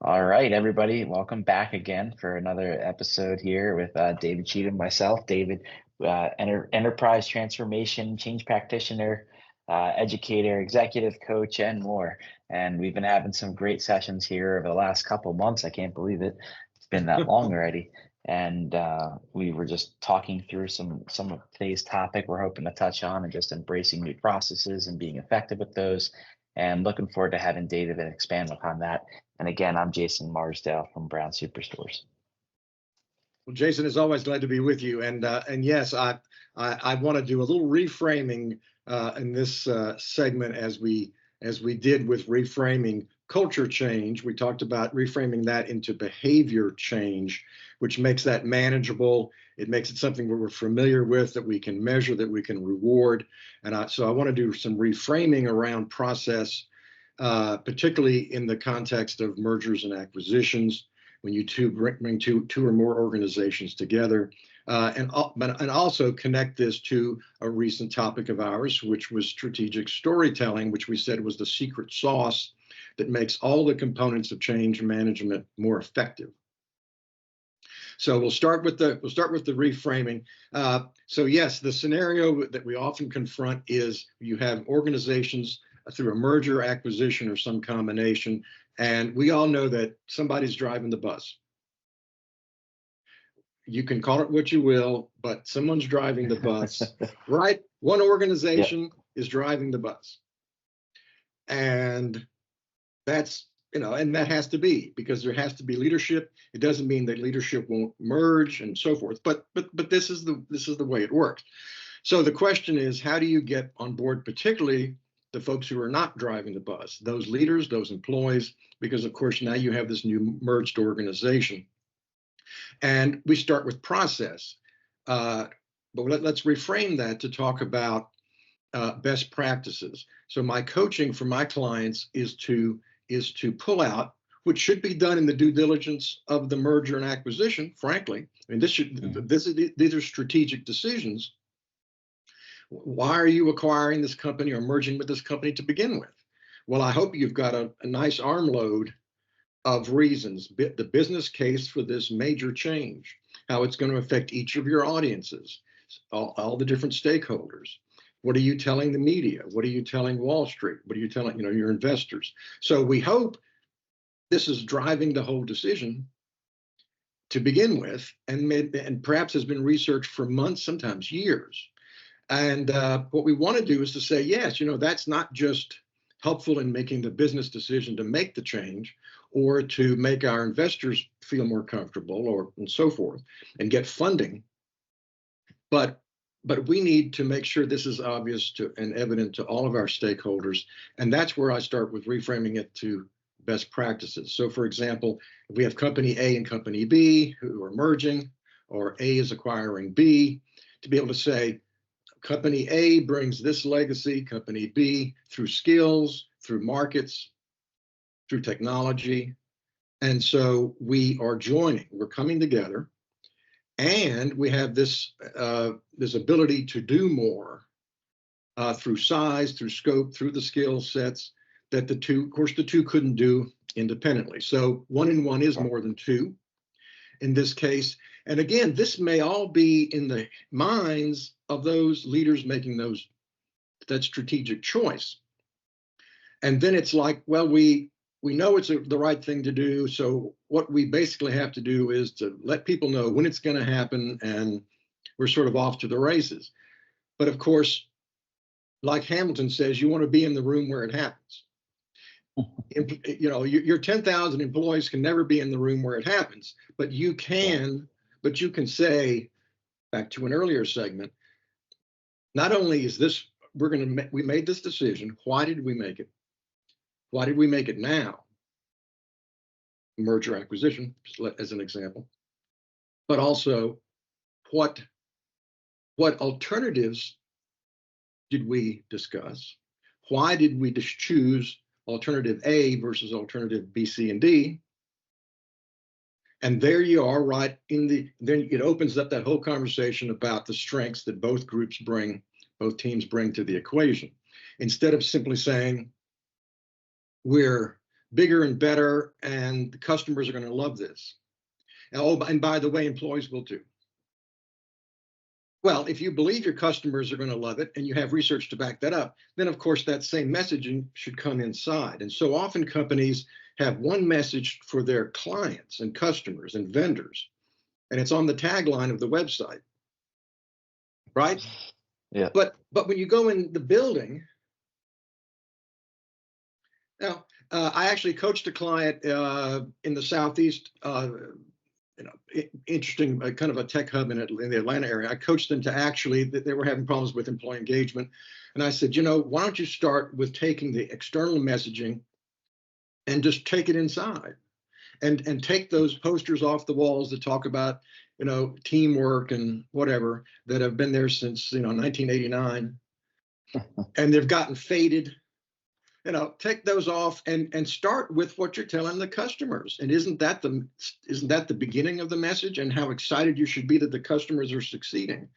All right, everybody, welcome back again for another episode here with David Cheatham, myself, David, enterprise transformation, change practitioner, educator, executive coach, and more. And we've been having some great sessions here over the last couple months. I can't believe it. It's been that long already. And we were just talking through some of today's topic we're hoping to touch on and just embracing new processes and being effective with those. And looking forward to having David expand upon that. And again, I'm Jason Marsdale from Brown Superstores. Well, Jason, is always glad to be with you. And yes, I want to do a little reframing in this segment as we did with reframing culture change. We talked about reframing that into behavior change, which makes that manageable. It makes it something we're familiar with, that we can measure, that we can reward. So I want to do some reframing around process, particularly in the context of mergers and acquisitions, when you bring two or more organizations together, and also connect this to a recent topic of ours, which was strategic storytelling, which we said was the secret sauce that makes all the components of change management more effective. So we'll start with the reframing. So yes, the scenario that we often confront is you have organizations through a merger, acquisition, or some combination, and we all know that somebody's driving the bus. You can call it what you will, but someone's driving the bus, right? One organization is driving the bus. And that's, and that has to be, because there has to be leadership. It doesn't mean that leadership won't merge and so forth, but this is the way it works. So the question is, how do you get on board, particularly the folks who are not driving the bus, those leaders, those employees, because of course now you have this new merged organization. And we start with process, but let's reframe that to talk about best practices. So my coaching for my clients is to pull out, which should be done in the due diligence of the merger and acquisition, frankly. I mean, these are strategic decisions. Why are you acquiring this company or merging with this company to begin with? Well, I hope you've got a nice armload of reasons, the business case for this major change, how it's going to affect each of your audiences, all the different stakeholders. What are you telling the media? What are you telling Wall Street? What are you telling, your investors? So we hope this is driving the whole decision to begin with, and perhaps has been researched for months, sometimes years. And what we want to do is to say, yes, that's not just helpful in making the business decision to make the change or to make our investors feel more comfortable and so forth and get funding. But we need to make sure this is obvious and evident to all of our stakeholders. And that's where I start with reframing it to best practices. So for example, if we have company A and company B who are merging, or A is acquiring B, to be able to say, company A brings this legacy, company B, through skills, through markets, through technology. And so we are joining, we're coming together, and we have this ability to do more through size, through scope, through the skill sets that the two couldn't do independently. So 1 and 1 is more than 2 in this case. And again, this may all be in the minds of those leaders making that strategic choice. And then it's like, well, we know it's the right thing to do. So what we basically have to do is to let people know when it's going to happen, and we're sort of off to the races. But of course, like Hamilton says, you want to be in the room where it happens. Your 10,000 employees can never be in the room where it happens, but you can say, back to an earlier segment, not only is this, we made this decision, why did we make it? Why did we make it now? Merger acquisition, as an example. But also, what alternatives did we discuss? Why did we just choose alternative A versus alternative B, C, and D? And there you are, right then it opens up that whole conversation about the strengths that both teams bring to the equation. Instead of simply saying, we're bigger and better, and the customers are going to love this. And by the way, employees will too. Well, if you believe your customers are going to love it and you have research to back that up, then of course that same messaging should come inside. And so often companies have one message for their clients and customers and vendors, and it's on the tagline of the website, right? Yeah. But when you go in the building, now I actually coached a client in the Southeast. Interesting, kind of a tech hub in the Atlanta area. I coached them to actually, they were having problems with employee engagement. And I said, why don't you start with taking the external messaging and just take it inside and take those posters off the walls that talk about, teamwork and whatever that have been there since, 1989, and they've gotten faded. Take those off and start with what you're telling the customers. And isn't that the beginning of the message, and how excited you should be that the customers are succeeding?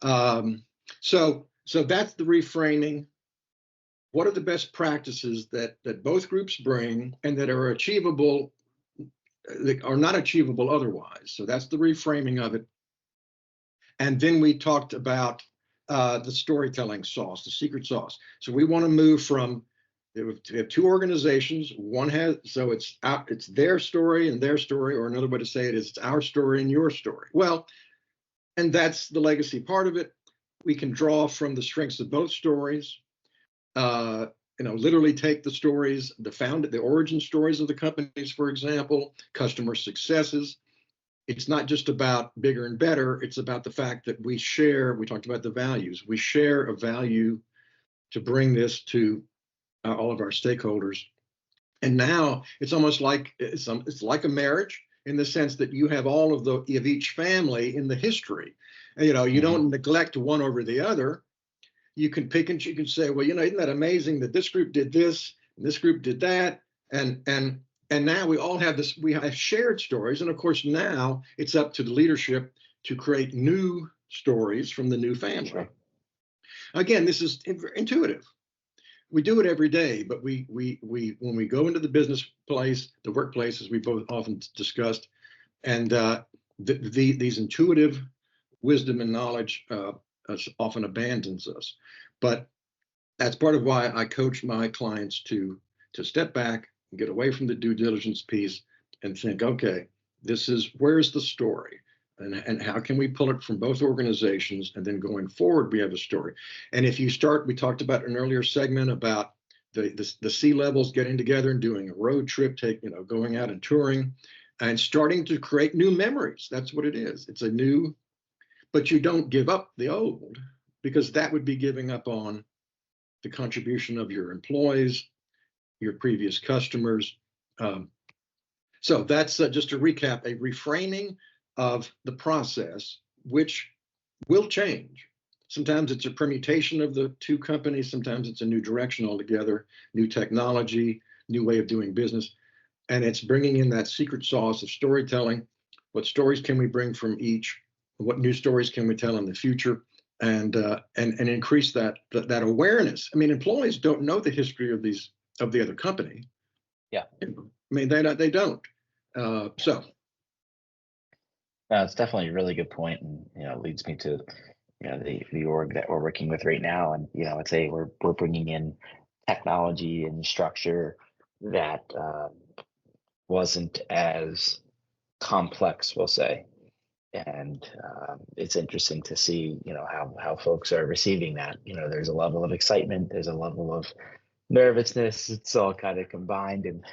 So that's the reframing. What are the best practices that both groups bring and that are achievable, that are not achievable otherwise? So that's the reframing of it. And then we talked about the storytelling sauce, the secret sauce. So we want to move from, we have two organizations. One has, so it's their story and their story, or another way to say it is it's our story and your story. Well, and that's the legacy part of it. We can draw from the strengths of both stories. Literally take the stories, the origin stories of the companies, for example, customer successes. It's not just about bigger and better. It's about the fact that we talked about the values. We share a value to bring this to all of our stakeholders. And now it's almost like it's like a marriage, in the sense that you have all of each family in the history. You don't neglect one over the other. You can pick and you can say, well, isn't that amazing that this group did this and this group did that, and now we all have this. We have shared stories, and of course now it's up to the leadership to create new stories from the new family. Sure. Again, this is intuitive. We do it every day, but we when we go into the business place, the workplace, as we both often discussed, and these intuitive wisdom and knowledge often abandons us. But that's part of why I coach my clients to step back and get away from the due diligence piece and think, okay, where's the story? And how can we pull it from both organizations? And then going forward, we have a story. And if you start, we talked about an earlier segment about the C-levels getting together and doing a road trip, going out and touring and starting to create new memories. That's what it is. It's but you don't give up the old, because that would be giving up on the contribution of your employees, your previous customers. So that's just to recap, a reframing of the process, which will change. Sometimes it's a permutation of the two companies. Sometimes it's a new direction altogether, new technology, new way of doing business. And it's bringing in that secret sauce of storytelling. What stories can we bring from each? What new stories can we tell in the future? And increase that awareness. I mean, employees don't know the history of the other company. Yeah. I mean, they don't. So. It's definitely a really good point, and it leads me to the org that we're working with right now, and I'd say we're bringing in technology and structure that wasn't as complex, we'll say, and it's interesting to see how folks are receiving that. There's a level of excitement, there's a level of nervousness. It's all kind of combined, and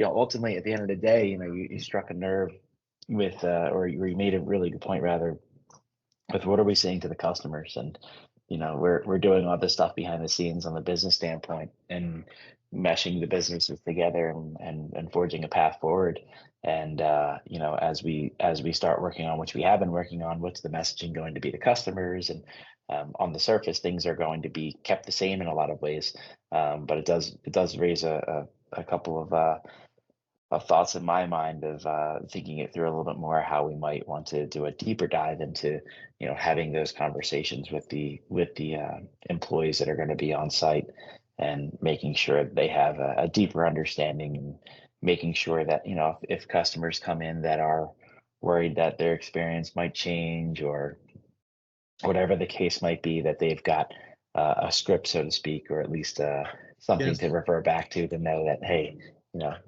ultimately at the end of the day, you struck a nerve with or you made a really good point rather with what are we saying to the customers. And we're doing all this stuff behind the scenes on the business standpoint and meshing the businesses together and forging a path forward. And as we start working on, which we have been working on, what's the messaging going to be to customers? And on the surface, things are going to be kept the same in a lot of ways, but it does raise a couple of thoughts in my mind of thinking it through a little bit more, how we might want to do a deeper dive into having those conversations with the employees that are going to be on site, and making sure that they have a deeper understanding, and making sure that, if customers come in that are worried that their experience might change, or whatever the case might be, that they've got a script, so to speak, or at least something to Yes. refer back to know that, hey,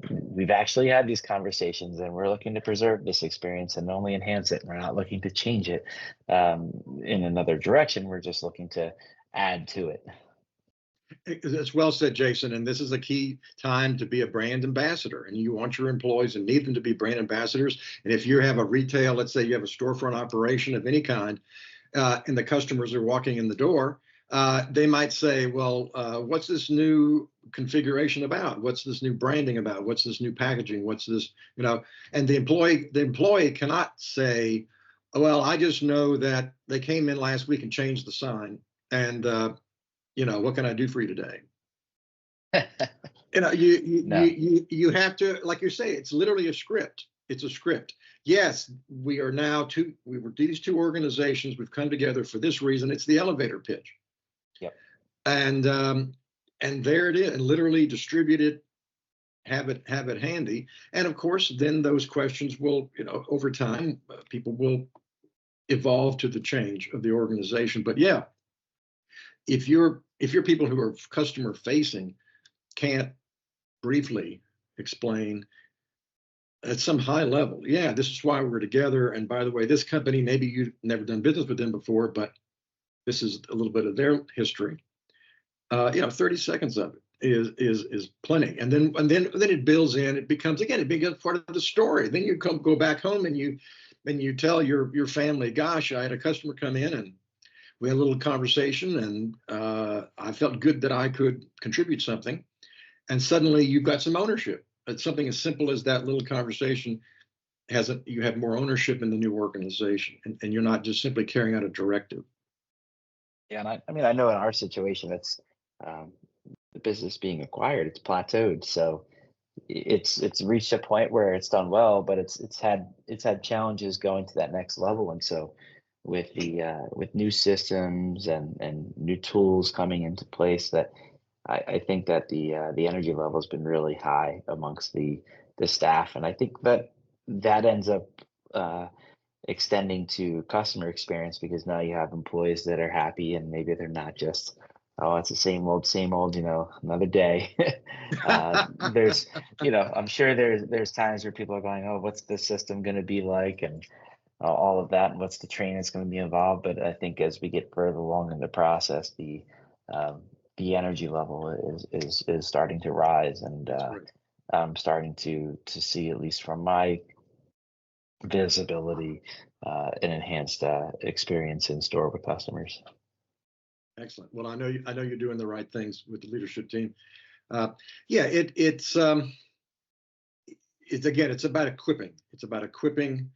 we've actually had these conversations and we're looking to preserve this experience and only enhance it. We're not looking to change it in another direction. We're just looking to add to it. It's well said, Jason. And this is a key time to be a brand ambassador. And you want your employees and need them to be brand ambassadors. And if you have a retail, let's say you have a storefront operation of any kind, and the customers are walking in the door, they might say, well, what's this new configuration about? What's this new branding about? What's this new packaging? What's this, and the employee cannot say, well, I just know that they came in last week and changed the sign. And, what can I do for you today? No. You have to, like you say, it's literally a script. It's a script. Yes, we were these two organizations. We've come together for this reason. It's the elevator pitch. Yep. And there it is, and literally distribute it, have it handy. And of course, then those questions will, over time, people will evolve to the change of the organization. But yeah, if you're people who are customer facing can't briefly explain at some high level, yeah, this is why we're together. And by the way, this company, maybe you've never done business with them before, but this is a little bit of their history. 30 seconds of it is plenty. And then it builds in, it becomes part of the story. Then you go back home and you tell your family, gosh, I had a customer come in and we had a little conversation, and I felt good that I could contribute something. And suddenly you've got some ownership. It's something as simple as that little conversation you have more ownership in the new organization, and you're not just simply carrying out a directive. Yeah, and I know in our situation, it's the business being acquired, it's plateaued. So it's reached a point where it's done well, but it's had challenges going to that next level. And so with new systems and new tools coming into place, that I think that the energy level has been really high amongst the staff, and I think that ends up extending to customer experience, because now you have employees that are happy, and maybe they're not just, oh, it's the same old, another day. There's, I'm sure there's times where people are going, oh, what's the system going to be like, and all of that, and what's the training that's going to be involved. But I think as we get further along in the process, the energy level is starting to rise, and I'm starting to see, at least from my visibility, an enhanced experience in store with customers. Excellent. Well, I know you're doing the right things with the leadership team. It's again, it's about equipping. It's about equipping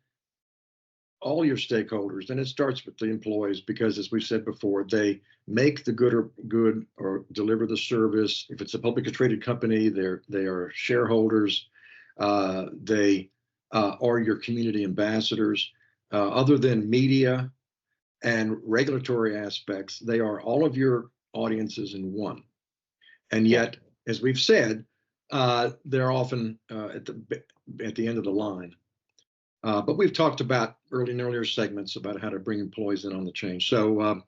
all your stakeholders, and it starts with the employees, because as we said before, they make the good or deliver the service. If it's a publicly traded company, they are shareholders. They are your community ambassadors. Other than media and regulatory aspects, they are all of your audiences in one. And yet, as we've said, they're often at the end of the line. But we've talked about in earlier segments about how to bring employees in on the change. So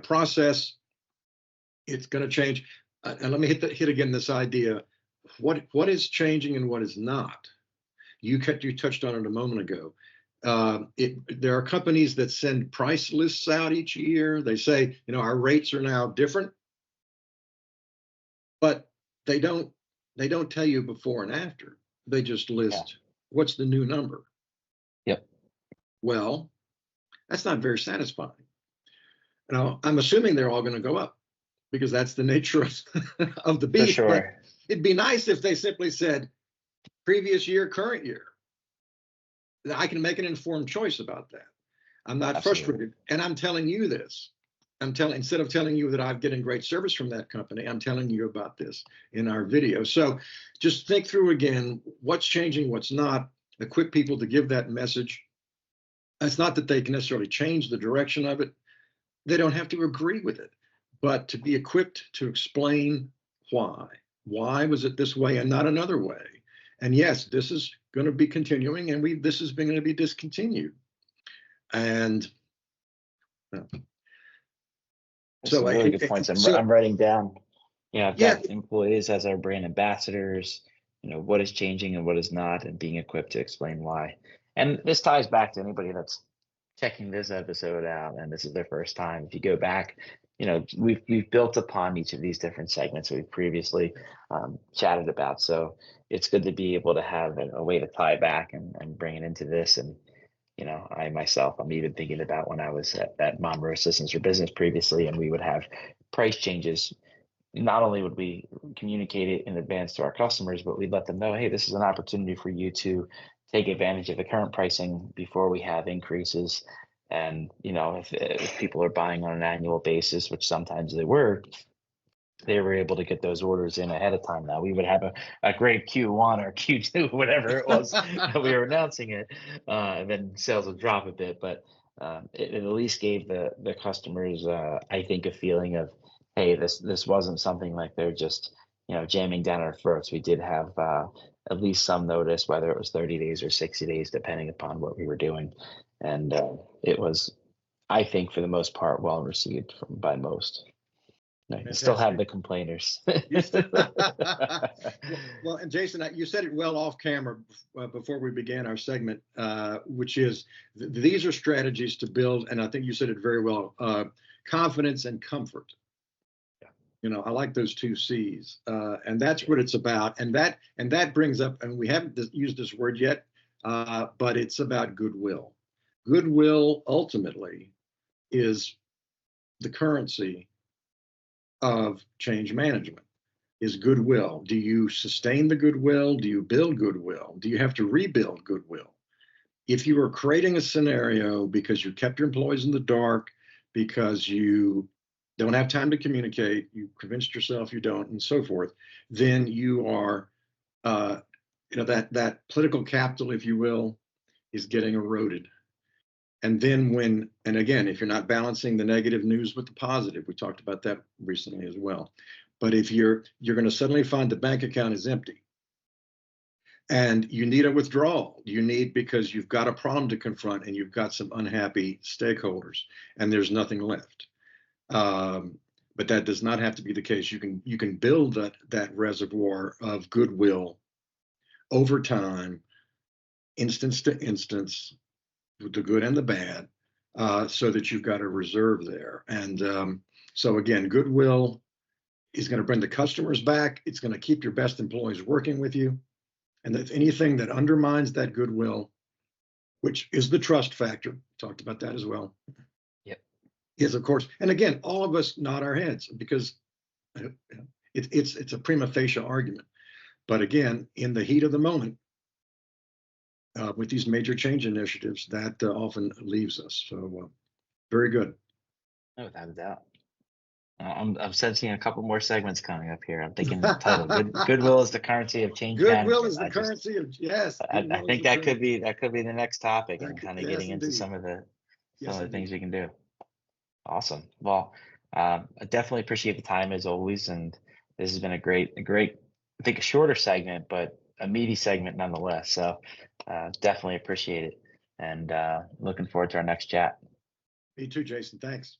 process, it's going to change. And let me hit again this idea: what is changing and what is not. You touched on it a moment ago. There are companies that send price lists out each year. They say, our rates are now different, but they don't tell you before and after. They just list what's the new number. Yep. Well, that's not very satisfying. I'm assuming they're all going to go up, because that's the nature of the beast. For sure. But it'd be nice if they simply said previous year, current year. I can make an informed choice about that. I'm not Absolutely frustrated. And I'm telling you this. Instead of telling you that I'm getting great service from that company, I'm telling you about this in our video. So just think through again, what's changing, what's not. Equip people to give that message. It's not that they can necessarily change the direction of it. They don't have to agree with it, but to be equipped to explain why. Why was it this way and not another way? And yes, this is going to be continuing, and this is going to be discontinued. And That's some really good points. I'm writing down. I've got employees as our brand ambassadors. What is changing and what is not, and being equipped to explain why. And this ties back to anybody that's checking this episode out and this is their first time. If you go back, we've built upon each of these different segments that we've previously chatted about. So it's good to be able to have a way to tie back and bring it into this. And I myself, I'm even thinking about when I was at Monroe Assistance for Business previously, and we would have price changes. Not only would we communicate it in advance to our customers, but we'd let them know, hey, this is an opportunity for you to take advantage of the current pricing before we have increases. And, if people are buying on an annual basis, which sometimes they were able to get those orders in ahead of time. Now we would have a great Q1 or Q2, whatever it was that we were announcing it, and then sales would drop a bit. But it at least gave the customers, I think, a feeling of, hey, this wasn't something like they're just jamming down our throats. We did have at least some notice, whether it was 30 days or 60 days, depending upon what we were doing, and it was, I think, for the most part, well received by most. You still have the complainers. Well, and Jason, you said it well off camera before we began our segment, which is these are strategies to build, and I think you said it very well, confidence and comfort. Yeah. I like those two C's, and that's what it's about. And that brings up, and we haven't used this word yet, but it's about goodwill. Goodwill ultimately is the currency of change management, is goodwill. Do you sustain the goodwill? Do you build goodwill? Do you have to rebuild goodwill? If you are creating a scenario because you kept your employees in the dark, because you don't have time to communicate, you convinced yourself you don't, and so forth, then you are, that political capital, if you will, is getting eroded. And then and again, if you're not balancing the negative news with the positive, we talked about that recently as well. But if you're going to suddenly find the bank account is empty and you need a withdrawal, because you've got a problem to confront and you've got some unhappy stakeholders and there's nothing left. But that does not have to be the case. You can build that reservoir of goodwill over time, instance to instance, the good and the bad, so that you've got a reserve there. And so again, goodwill is going to bring the customers back. It's going to keep your best employees working with you. And if anything that undermines that goodwill, which is the trust factor, talked about that as well. Yep. Is, of course, and again, all of us nod our heads because it's a prima facie argument. But again, in the heat of the moment, with these major change initiatives, that often leaves us. So very good. No, without a doubt. I'm sensing a couple more segments coming up here. I'm thinking the title, Goodwill is the currency of change management. Goodwill is the currency of, yes. I think that could be the next topic, and kind of getting into some of the things we can do. Awesome. Well, I definitely appreciate the time as always, and this has been a great, I think a shorter segment, but a meaty segment nonetheless. So definitely appreciate it, and looking forward to our next chat. Me too, Jason. Thanks.